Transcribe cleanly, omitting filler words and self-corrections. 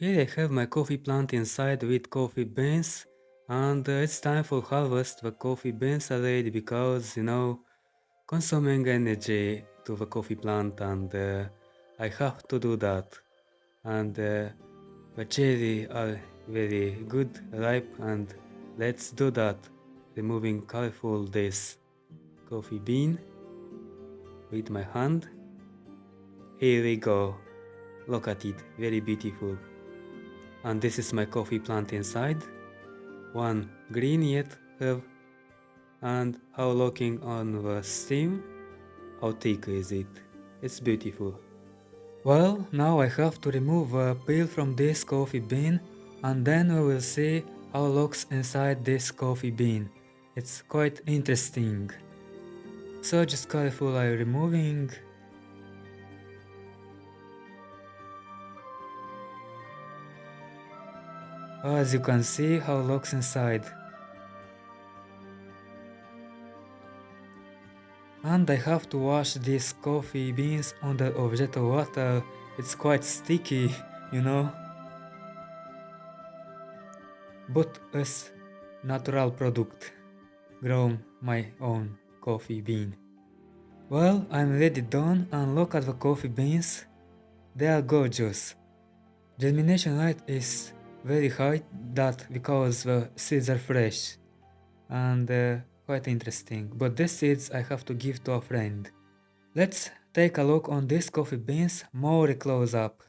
Here I have my coffee plant inside with coffee beans, and it's time for harvest the coffee beans already because consuming energy to the coffee plant, and I have to do that. And the cherry are very good, ripe, and let's do that. Removing careful this coffee bean with my hand. Here we go. Look at it, very beautiful. And this is my coffee plant inside. One green yet have, and how looking on the stem, how thick is it? It's beautiful. Well, now I have to remove the peel from this coffee bean, and then we will see how looks inside this coffee bean. It's quite interesting. So just carefully removing. As you can see how looks inside. And I have to wash these coffee beans under object of water. It's quite sticky, you know. But as natural product, grown my own coffee bean. Well, I'm ready done, and look at the coffee beans. They are gorgeous. Germination rate is very high, that because the seeds are fresh and quite interesting. But these seeds I have to give to a friend. Let's take a look on these coffee beans more close up.